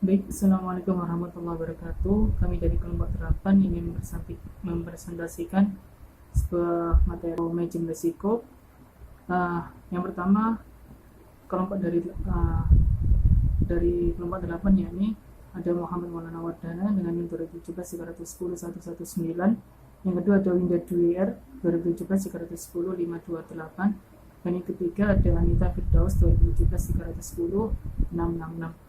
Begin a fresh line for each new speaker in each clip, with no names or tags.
Baik, Assalamualaikum warahmatullahi wabarakatuh. Kami dari kelompok 8 ingin mempresentasikan sebuah materi manajemen risiko. Yang pertama, kelompok dari kelompok 8 yakni ada Muhammad Maulana Wardana dengan NIM 2017-310-119. Yang kedua ada Winda Dwi R 2017-310-528. Dan yang ketiga ada Anita Firdaus 2017-310-666.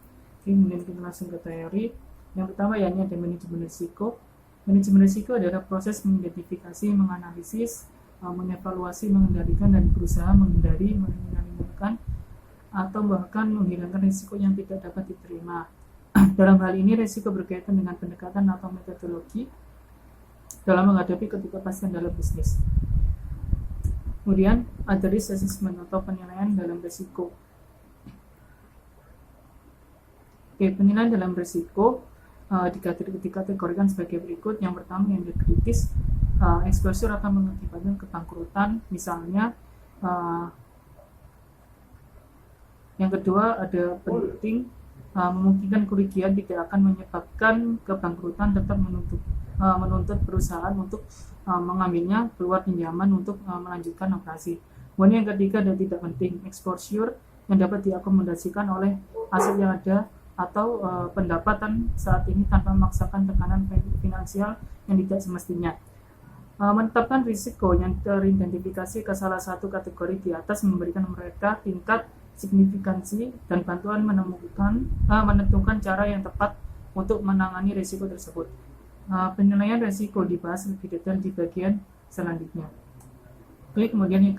Kemudian kita langsung ke teori. Yang pertama yakni ada manajemen risiko. Manajemen risiko adalah proses mengidentifikasi, menganalisis, mengevaluasi, mengendalikan, dan berusaha menghindari, meminimalkan, atau bahkan menghilangkan risiko yang tidak dapat diterima. Dalam hal ini, risiko berkaitan dengan pendekatan atau metodologi dalam menghadapi ketidakpastian dalam bisnis. Kemudian ada risk assessment atau penilaian dalam risiko. Penilaian dalam risiko dikategorikan sebagai berikut. Yang pertama yang kritis, exposure akan mengakibatkan kebangkrutan, misalnya. Yang kedua ada penting, memungkinkan kerugian tidak akan menyebabkan kebangkrutan, tetap menuntut perusahaan untuk mengambilnya keluar pinjaman untuk melanjutkan operasi. Kemudian yang ketiga ada tidak penting, exposure yang dapat diakomodasikan oleh aset yang ada atau pendapatan saat ini tanpa memaksakan tekanan finansial yang tidak semestinya. Menetapkan risiko yang teridentifikasi ke salah satu kategori di atas memberikan mereka tingkat signifikansi dan bantuan menentukan cara yang tepat untuk menangani risiko tersebut. Penilaian risiko dibahas lebih detail di bagian selanjutnya. Oke, kemudian yang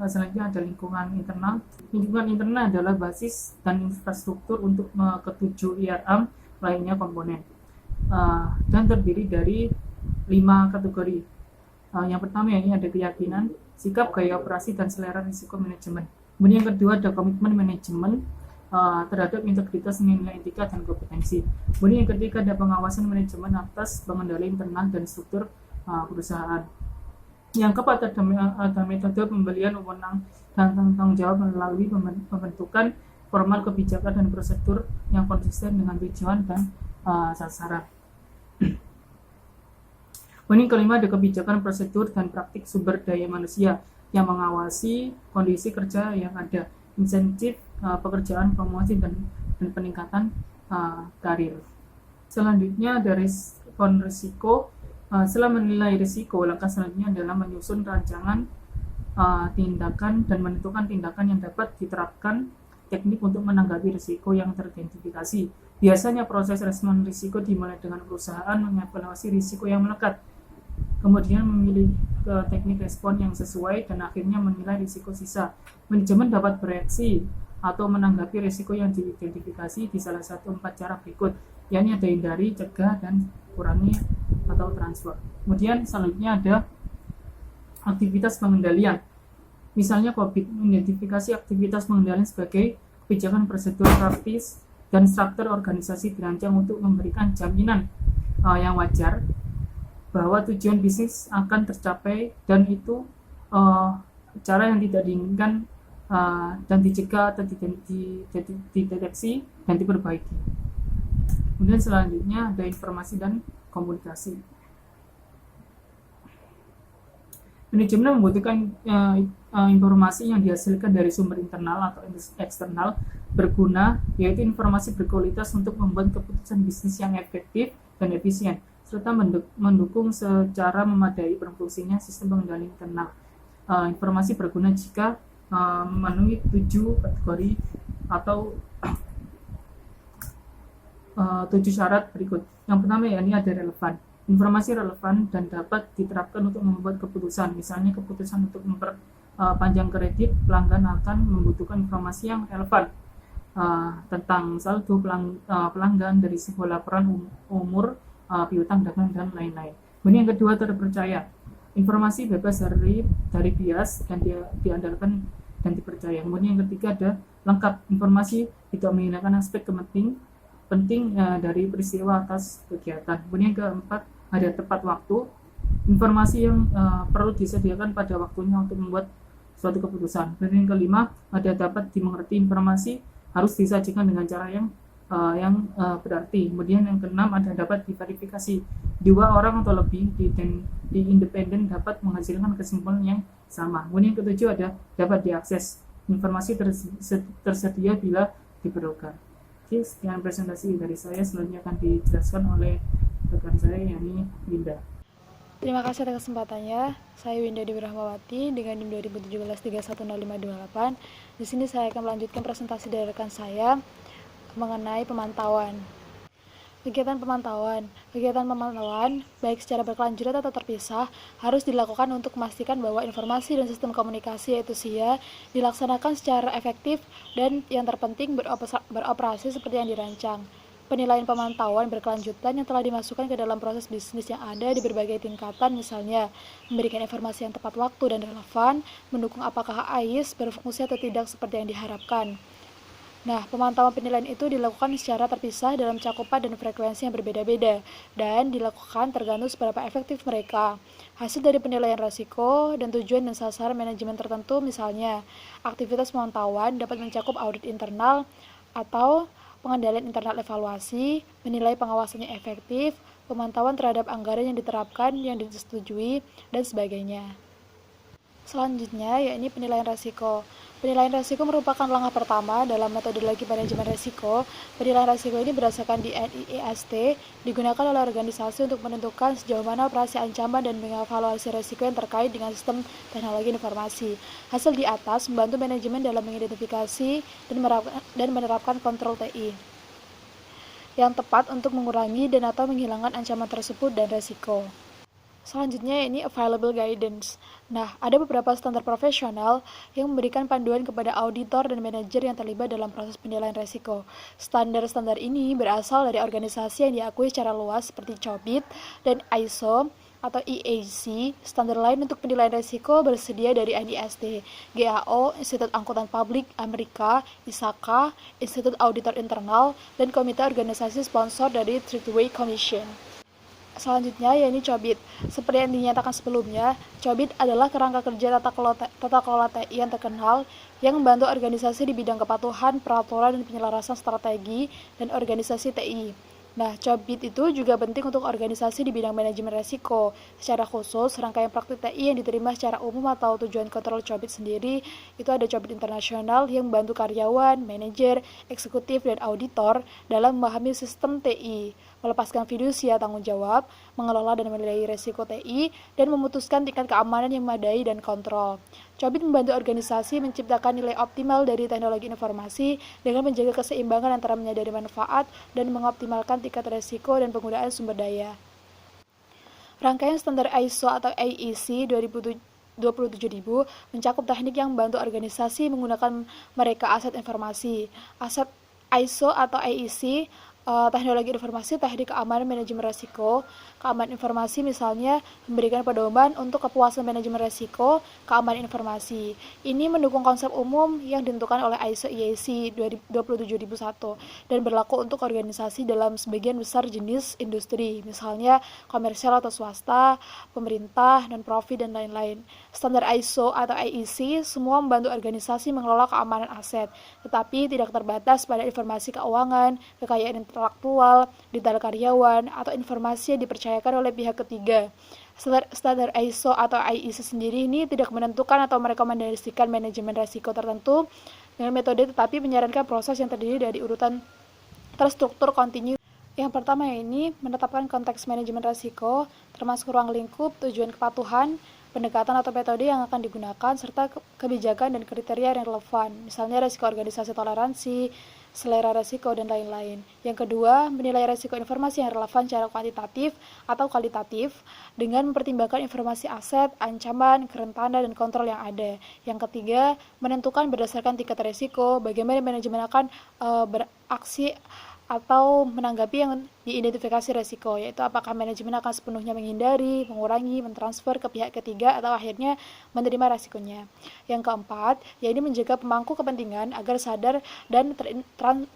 selanjutnya ada lingkungan internal. Lingkungan internal adalah basis dan infrastruktur untuk ketujuh IRM lainnya komponen, dan terdiri dari 5 kategori. Yang pertama ini ada keyakinan, sikap, gaya operasi, dan selera risiko manajemen. Kemudian yang kedua ada komitmen manajemen terhadap integritas, nilai etika, dan kompetensi. Kemudian yang ketiga ada pengawasan manajemen atas pengendalian internal dan struktur perusahaan. Yang keempat ada metode pembelian wewenang dan tanggung jawab melalui pembentukan formal kebijakan dan prosedur yang konsisten dengan tujuan dan sasaran. Kemudian kelima ada kebijakan, prosedur, dan praktik sumber daya manusia yang mengawasi kondisi kerja yang ada, insentif pekerjaan, promosi, dan peningkatan karir. Selanjutnya ada respon risiko. Setelah menilai risiko, langkah selanjutnya adalah menyusun rancangan tindakan dan menentukan tindakan yang dapat diterapkan, teknik untuk menanggapi risiko yang teridentifikasi. Biasanya proses respon risiko dimulai dengan perusahaan mengevaluasi risiko yang melekat, kemudian memilih teknik respon yang sesuai, dan akhirnya menilai risiko sisa. Manajemen dapat bereaksi atau menanggapi risiko yang diidentifikasi di salah satu 4 cara berikut, yakni ada hindari, cegah, dan kurangi atau transfer. Kemudian selanjutnya ada aktivitas pengendalian. Misalnya COVID, mengidentifikasi aktivitas pengendalian sebagai kebijakan, prosedur, praktis, dan struktur organisasi dirancang untuk memberikan jaminan yang wajar bahwa tujuan bisnis akan tercapai, dan itu cara yang tidak diinginkan dan dicegah atau dideteksi dan diperbaiki. Kemudian selanjutnya ada informasi dan komunikasi. Manajemen membutuhkan informasi yang dihasilkan dari sumber internal atau eksternal berguna, yaitu informasi berkualitas untuk membuat keputusan bisnis yang efektif dan efisien, serta mendukung secara memadai berfungsinya sistem pengendalian internal. Informasi berguna jika memenuhi 7 kategori atau 7 syarat berikut. Yang pertama yakni ada relevan. Informasi relevan dan dapat diterapkan untuk membuat keputusan. Misalnya keputusan untuk memperpanjang kredit, pelanggan akan membutuhkan informasi yang relevan tentang saldo pelanggan, dari sebuah laporan umur, piutang dagang, dan lain-lain. Kemudian yang kedua terpercaya. Informasi bebas dari bias dan diandalkan dan dipercaya. Kemudian yang ketiga ada lengkap. Informasi tidak menghilangkan aspek penting dari peristiwa atas kegiatan. Kemudian yang keempat ada tepat waktu. Informasi yang perlu disediakan pada waktunya untuk membuat suatu keputusan. Kemudian yang kelima ada dapat dimengerti. Informasi harus disajikan dengan cara yang berarti. Kemudian yang keenam ada dapat diverifikasi. 2 orang atau lebih di independen dapat menghasilkan kesimpulan yang sama. Kemudian yang ketujuh ada dapat diakses. Informasi tersedia bila diperlukan. Oke, sekian presentasi dari saya. Selanjutnya akan dijelaskan oleh rekan saya, yakni Winda.
Terima kasih atas kesempatannya. Saya Winda Dewi Rahmawati dengan NIM 2017-310528. Di sini saya akan melanjutkan presentasi dari rekan saya mengenai pemantauan. Kegiatan pemantauan, baik secara berkelanjutan atau terpisah, harus dilakukan untuk memastikan bahwa informasi dan sistem komunikasi yaitu SIA dilaksanakan secara efektif dan yang terpenting beroperasi seperti yang dirancang. Penilaian pemantauan berkelanjutan yang telah dimasukkan ke dalam proses bisnis yang ada di berbagai tingkatan, misalnya memberikan informasi yang tepat waktu dan relevan, mendukung apakah AIS berfungsi atau tidak seperti yang diharapkan. Nah, pemantauan penilaian itu dilakukan secara terpisah dalam cakupan dan frekuensi yang berbeda-beda, dan dilakukan tergantung seberapa efektif mereka. Hasil dari penilaian risiko dan tujuan dan sasaran manajemen tertentu, misalnya, aktivitas pemantauan dapat mencakup audit internal atau pengendalian internal evaluasi, menilai pengawasannya efektif, pemantauan terhadap anggaran yang diterapkan, yang disetujui, dan sebagainya. Selanjutnya, yakni penilaian risiko. Penilaian risiko merupakan langkah pertama dalam metodologi manajemen risiko. Penilaian risiko ini berdasarkan di NIST, digunakan oleh organisasi untuk menentukan sejauh mana operasi ancaman dan mengevaluasi risiko yang terkait dengan sistem teknologi informasi. Hasil di atas membantu manajemen dalam mengidentifikasi dan menerapkan kontrol TI yang tepat untuk mengurangi dan atau menghilangkan ancaman tersebut dan risiko. Selanjutnya ini available guidance. Nah, ada beberapa standar profesional yang memberikan panduan kepada auditor dan manajer yang terlibat dalam proses penilaian risiko. Standar-standar ini berasal dari organisasi yang diakui secara luas seperti COBIT dan ISO atau EAC. Standar lain untuk penilaian risiko bersedia dari NIST, GAO, Institut Angkutan Publik Amerika, ISAKA, Institut Auditor Internal, dan Komite Organisasi Sponsor dari Third-Way Commission. Selanjutnya, yakni COBIT. Seperti yang dinyatakan sebelumnya, COBIT adalah kerangka kerja tata kelola TI yang terkenal yang membantu organisasi di bidang kepatuhan, peraturan, dan penyelarasan strategi dan organisasi TI. Nah, COBIT itu juga penting untuk organisasi di bidang manajemen risiko. Secara khusus, rangkaian praktik TI yang diterima secara umum atau tujuan kontrol COBIT sendiri, itu ada COBIT internasional yang membantu karyawan, manajer, eksekutif, dan auditor dalam memahami sistem TI, melepaskan fidusia tanggung jawab, mengelola dan menilai risiko TI, dan memutuskan tingkat keamanan yang memadai dan kontrol. COBIT membantu organisasi menciptakan nilai optimal dari teknologi informasi dengan menjaga keseimbangan antara menyadari manfaat dan mengoptimalkan tingkat risiko dan penggunaan sumber daya. Rangkaian standar ISO atau AEC 27000 mencakup teknik yang membantu organisasi menggunakan mereka aset informasi. Aset ISO atau AEC teknologi informasi, teknik keamanan manajemen risiko. Keamanan informasi misalnya memberikan pedoman untuk kepuasan manajemen risiko, keamanan informasi. Ini mendukung konsep umum yang ditentukan oleh ISO IEC 27001 dan berlaku untuk organisasi dalam sebagian besar jenis industri, misalnya komersial atau swasta, pemerintah, non-profit, dan lain-lain. Standar ISO atau IEC semua membantu organisasi mengelola keamanan aset, tetapi tidak terbatas pada informasi keuangan, kekayaan intelektual, detail karyawan, atau informasi yang dipercayakan oleh pihak ketiga. Standar ISO atau IEC sendiri ini tidak menentukan atau merekomendasikan manajemen risiko tertentu dengan metode, tetapi menyarankan proses yang terdiri dari urutan terstruktur kontinu. Yang pertama ini menetapkan konteks manajemen risiko, termasuk ruang lingkup, tujuan kepatuhan, pendekatan atau metode yang akan digunakan, serta kebijakan dan kriteria yang relevan, misalnya risiko organisasi toleransi, selera risiko, dan lain-lain. Yang kedua, menilai risiko informasi yang relevan secara kuantitatif atau kualitatif dengan mempertimbangkan informasi aset, ancaman, kerentanan, dan kontrol yang ada. Yang ketiga, menentukan berdasarkan tingkat risiko bagaimana manajemen akan beraksi atau menanggapi yang diidentifikasi risiko, yaitu apakah manajemen akan sepenuhnya menghindari, mengurangi, mentransfer ke pihak ketiga, atau akhirnya menerima risikonya. Yang keempat, yaitu menjaga pemangku kepentingan agar sadar dan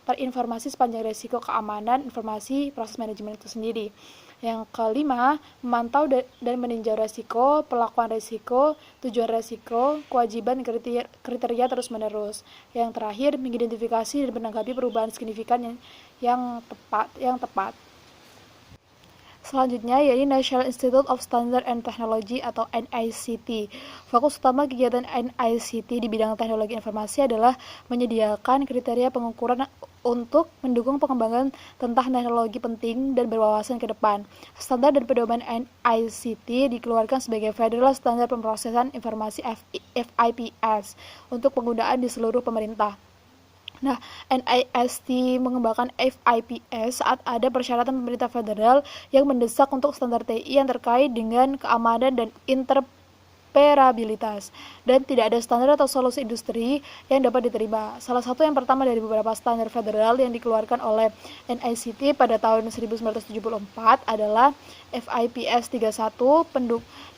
terinformasi sepanjang risiko keamanan informasi proses manajemen itu sendiri. Yang kelima, memantau dan meninjau resiko, pelakuan resiko, tujuan resiko, kewajiban kriteria terus-menerus. Yang terakhir, mengidentifikasi dan menanggapi perubahan signifikan yang tepat. Selanjutnya yaitu National Institute of Standard and Technology atau NICT. Fokus utama kegiatan NICT di bidang teknologi informasi adalah menyediakan kriteria pengukuran untuk mendukung pengembangan tentang teknologi penting dan berwawasan ke depan. Standar dan pedoman NICT dikeluarkan sebagai Federal Standard Pemrosesan Informasi FIPS untuk penggunaan di seluruh pemerintah. Nah, NIST mengembangkan FIPS saat ada persyaratan pemerintah federal yang mendesak untuk standar TI yang terkait dengan keamanan dan interoperabilitas, dan tidak ada standar atau solusi industri yang dapat diterima. Salah satu yang pertama dari beberapa standar federal yang dikeluarkan oleh NICT pada tahun 1974 adalah FIPS 31,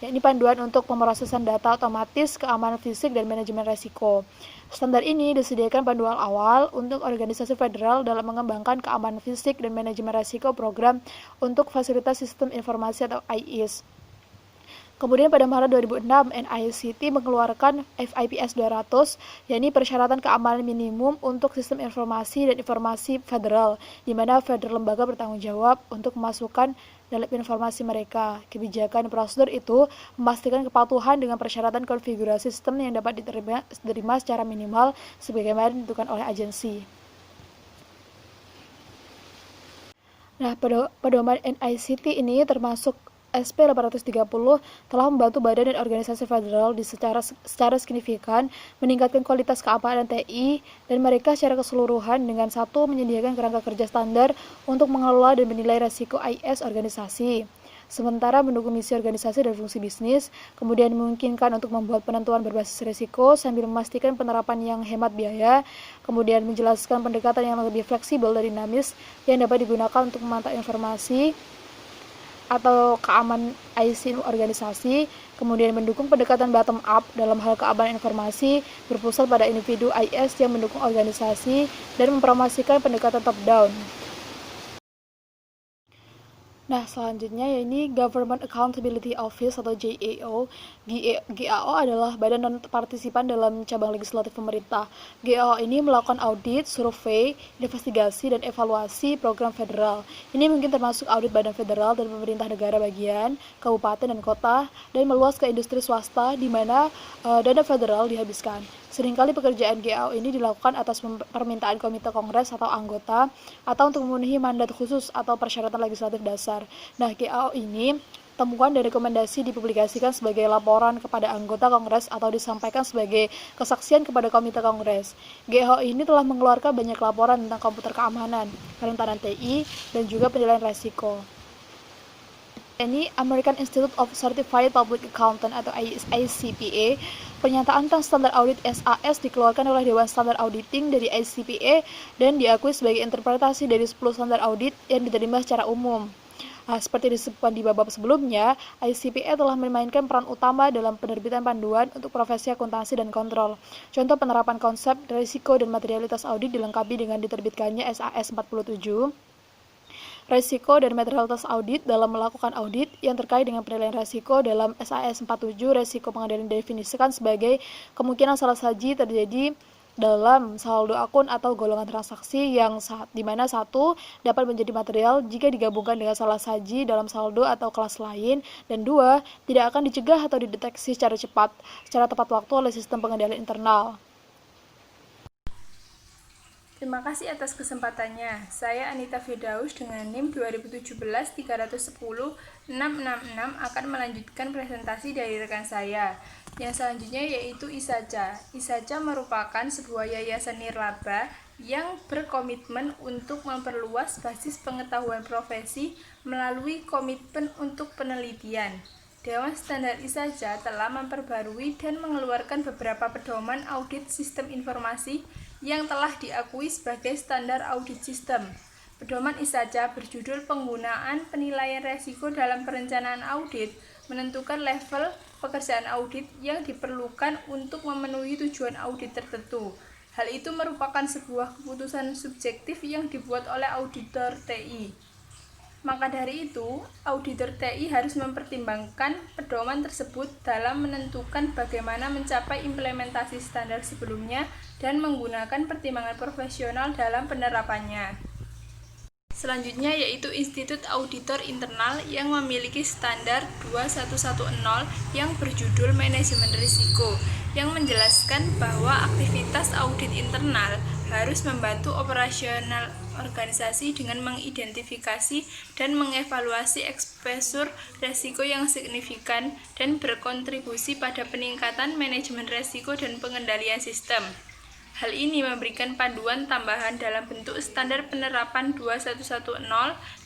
yakni panduan untuk pemrosesan data otomatis, keamanan fisik, dan manajemen resiko. Standar ini disediakan panduan awal untuk organisasi federal dalam mengembangkan keamanan fisik dan manajemen risiko program untuk fasilitas sistem informasi atau IIS. Kemudian pada Maret 2006, NICT mengeluarkan FIPS 200, yakni persyaratan keamanan minimum untuk sistem informasi dan informasi federal, di mana federal lembaga bertanggung jawab untuk memasukkan dalam informasi mereka. Kebijakan prosedur itu memastikan kepatuhan dengan persyaratan konfigurasi sistem yang dapat diterima secara minimal sebagaimana ditentukan oleh agensi. Nah, pedoman NICT ini termasuk SP 830 telah membantu badan dan organisasi federal secara signifikan meningkatkan kualitas keamanan TI dan mereka secara keseluruhan dengan satu menyediakan kerangka kerja standar untuk mengelola dan menilai risiko IS organisasi, sementara mendukung misi organisasi dan fungsi bisnis, kemudian memungkinkan untuk membuat penentuan berbasis risiko sambil memastikan penerapan yang hemat biaya, kemudian menjelaskan pendekatan yang lebih fleksibel dan dinamis yang dapat digunakan untuk memantau informasi atau keamanan IC organisasi, kemudian mendukung pendekatan bottom up dalam hal keamanan informasi berpusat pada individu IS yang mendukung organisasi dan mempromosikan pendekatan top down. Nah, selanjutnya yaitu Government Accountability Office atau GAO. GAO adalah badan non-partisipan dalam cabang legislatif pemerintah. GAO ini melakukan audit, survei, investigasi, dan evaluasi program federal. Ini mungkin termasuk audit badan federal dan pemerintah negara bagian, kabupaten dan kota, dan meluas ke industri swasta di mana dana federal dihabiskan. Seringkali pekerjaan GAO ini dilakukan atas permintaan komite kongres atau anggota atau untuk memenuhi mandat khusus atau persyaratan legislatif dasar. Nah, GAO ini temuan dan rekomendasi dipublikasikan sebagai laporan kepada anggota kongres atau disampaikan sebagai kesaksian kepada komite kongres. GAO ini telah mengeluarkan banyak laporan tentang komputer keamanan, kerentanan TI, dan juga penilaian resiko. Ini American Institute of Certified Public Accountant atau ICPA. Pernyataan tentang standar audit SAS dikeluarkan oleh Dewan Standar Auditing dari ICPA dan diakui sebagai interpretasi dari 10 standar audit yang diterima secara umum. Nah, seperti disebutkan di bab sebelumnya, ICPA telah memainkan peran utama dalam penerbitan panduan untuk profesi akuntansi dan kontrol. Contoh penerapan konsep risiko dan materialitas audit dilengkapi dengan diterbitkannya SAS 47. Resiko dan materialitas audit dalam melakukan audit yang terkait dengan penilaian resiko dalam SAS 47, resiko pengendalian didefinisikan sebagai kemungkinan salah saji terjadi dalam saldo akun atau golongan transaksi yang di mana satu dapat menjadi material jika digabungkan dengan salah saji dalam saldo atau kelas lain, dan dua tidak akan dicegah atau dideteksi secara tepat waktu oleh sistem pengendalian internal.
Terima kasih atas kesempatannya. Saya Anita Firdaus dengan NIM 2017-310-666 akan melanjutkan presentasi dari rekan saya. Yang selanjutnya yaitu ISACA. ISACA merupakan sebuah yayasan nirlaba yang berkomitmen untuk memperluas basis pengetahuan profesi melalui komitmen untuk penelitian. Dewan Standar ISACA telah memperbarui dan mengeluarkan beberapa pedoman audit sistem informasi yang telah diakui sebagai standar audit sistem. Pedoman ISACA berjudul Penggunaan Penilaian Resiko dalam Perencanaan Audit menentukan level pekerjaan audit yang diperlukan untuk memenuhi tujuan audit tertentu. Hal itu merupakan sebuah keputusan subjektif yang dibuat oleh auditor TI. Maka dari itu, auditor TI harus mempertimbangkan pedoman tersebut dalam menentukan bagaimana mencapai implementasi standar sebelumnya dan menggunakan pertimbangan profesional dalam penerapannya. Selanjutnya yaitu Institut Auditor Internal yang memiliki standar 2110 yang berjudul Manajemen Risiko, yang menjelaskan bahwa aktivitas audit internal harus membantu operasional organisasi dengan mengidentifikasi dan mengevaluasi eksposur risiko yang signifikan dan berkontribusi pada peningkatan manajemen risiko dan pengendalian sistem. Hal ini memberikan panduan tambahan dalam bentuk standar penerapan 2110,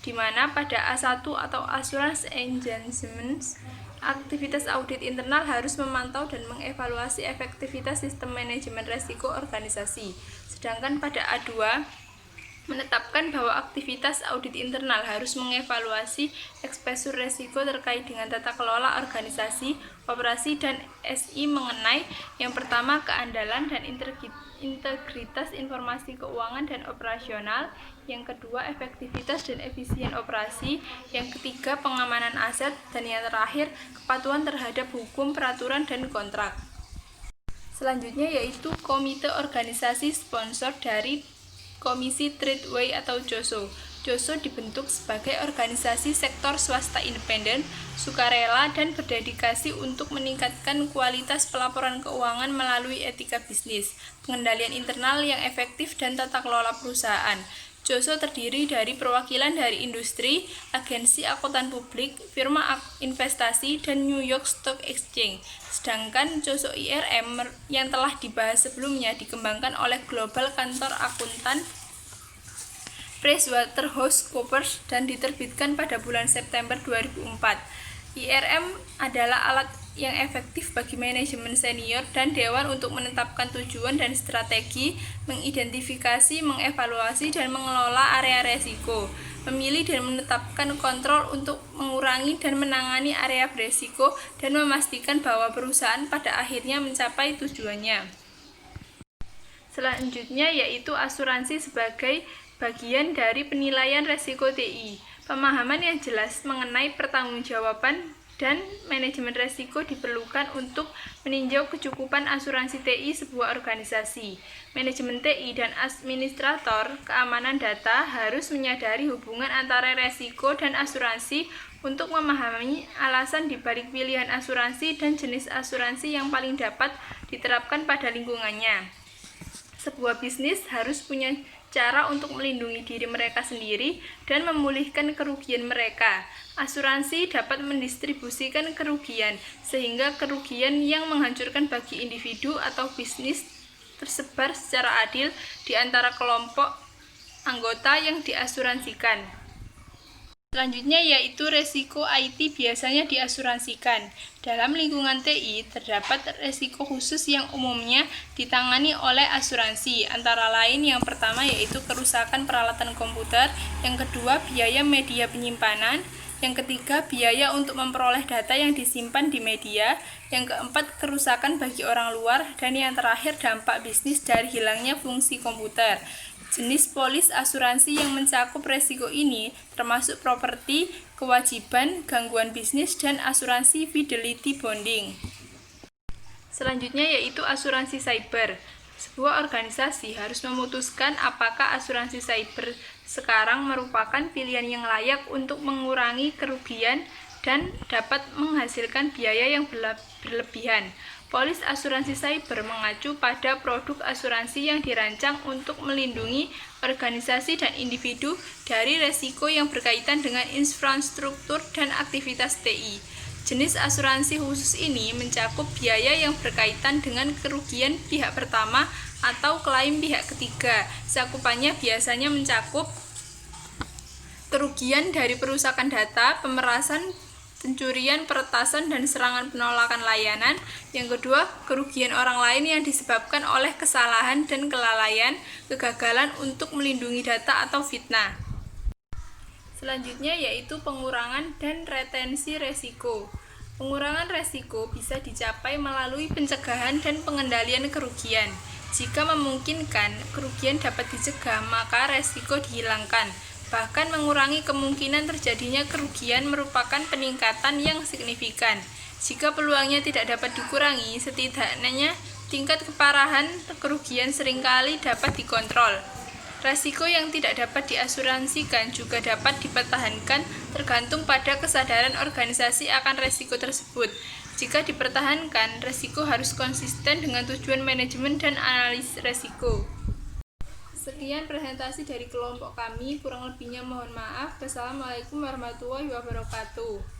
di mana pada A1 atau Assurance Engagement, aktivitas audit internal harus memantau dan mengevaluasi efektivitas sistem manajemen risiko organisasi. Sedangkan pada A2, menetapkan bahwa aktivitas audit internal harus mengevaluasi eksposur risiko terkait dengan tata kelola organisasi, operasi, dan SI mengenai yang pertama keandalan dan integritas informasi keuangan dan operasional, yang kedua efektivitas dan efisien operasi, yang ketiga pengamanan aset, dan yang terakhir kepatuhan terhadap hukum, peraturan, dan kontrak. Selanjutnya yaitu Komite Organisasi Sponsor dari Komisi Tradeway atau JOSO. JOSO dibentuk sebagai organisasi sektor swasta independen, sukarela, dan berdedikasi untuk meningkatkan kualitas pelaporan keuangan melalui etika bisnis, pengendalian internal yang efektif, dan tata kelola perusahaan. JOSO terdiri dari perwakilan dari industri, agensi akuntan publik, firma investasi, dan New York Stock Exchange. Sedangkan JOSO IRM yang telah dibahas sebelumnya dikembangkan oleh Global Kantor Akuntan PricewaterhouseCoopers dan diterbitkan pada bulan September 2004. IRM adalah alat yang efektif bagi manajemen senior dan dewan untuk menetapkan tujuan dan strategi, mengidentifikasi, mengevaluasi, dan mengelola area risiko, memilih dan menetapkan kontrol untuk mengurangi dan menangani area berisiko, dan memastikan bahwa perusahaan pada akhirnya mencapai tujuannya. Selanjutnya yaitu asuransi sebagai bagian dari penilaian risiko TI. Pemahaman yang jelas mengenai pertanggungjawaban dan manajemen risiko diperlukan untuk meninjau kecukupan asuransi TI sebuah organisasi. Manajemen TI dan administrator keamanan data harus menyadari hubungan antara risiko dan asuransi untuk memahami alasan dibalik pilihan asuransi dan jenis asuransi yang paling dapat diterapkan pada lingkungannya. Sebuah bisnis harus punya cara untuk melindungi diri mereka sendiri dan memulihkan kerugian mereka. Asuransi dapat mendistribusikan kerugian, sehingga kerugian yang menghancurkan bagi individu atau bisnis tersebar secara adil di antara kelompok anggota yang diasuransikan. Selanjutnya yaitu resiko IT biasanya diasuransikan. Dalam lingkungan TI terdapat resiko khusus yang umumnya ditangani oleh asuransi, antara lain yang pertama yaitu kerusakan peralatan komputer, yang kedua biaya media penyimpanan, yang ketiga biaya untuk memperoleh data yang disimpan di media, yang keempat kerusakan bagi orang luar, dan yang terakhir dampak bisnis dari hilangnya fungsi komputer. Jenis polis asuransi yang mencakup resiko ini termasuk properti, kewajiban, gangguan bisnis, dan asuransi fidelity bonding. Selanjutnya yaitu asuransi cyber. Sebuah organisasi harus memutuskan apakah asuransi cyber sekarang merupakan pilihan yang layak untuk mengurangi kerugian dan dapat menghasilkan biaya yang berlebihan. Polis asuransi cyber mengacu pada produk asuransi yang dirancang untuk melindungi organisasi dan individu dari risiko yang berkaitan dengan infrastruktur dan aktivitas TI. Jenis asuransi khusus ini mencakup biaya yang berkaitan dengan kerugian pihak pertama atau klaim pihak ketiga. Cakupannya biasanya mencakup kerugian dari perusakan data, pemerasan, pencurian, peretasan, dan serangan penolakan layanan. Yang kedua, kerugian orang lain yang disebabkan oleh kesalahan dan kelalaian, kegagalan untuk melindungi data atau fitnah. Selanjutnya yaitu pengurangan dan retensi resiko. Pengurangan resiko bisa dicapai melalui pencegahan dan pengendalian kerugian. Jika memungkinkan, kerugian dapat dicegah, maka resiko dihilangkan. Bahkan mengurangi kemungkinan terjadinya kerugian merupakan peningkatan yang signifikan. Jika peluangnya tidak dapat dikurangi, setidaknya tingkat keparahan kerugian seringkali dapat dikontrol. Resiko yang tidak dapat diasuransikan juga dapat dipertahankan tergantung pada kesadaran organisasi akan resiko tersebut. Jika dipertahankan, resiko harus konsisten dengan tujuan manajemen dan analis resiko. Sekian presentasi dari kelompok kami, kurang lebihnya mohon maaf. Wassalamualaikum warahmatullahi wabarakatuh.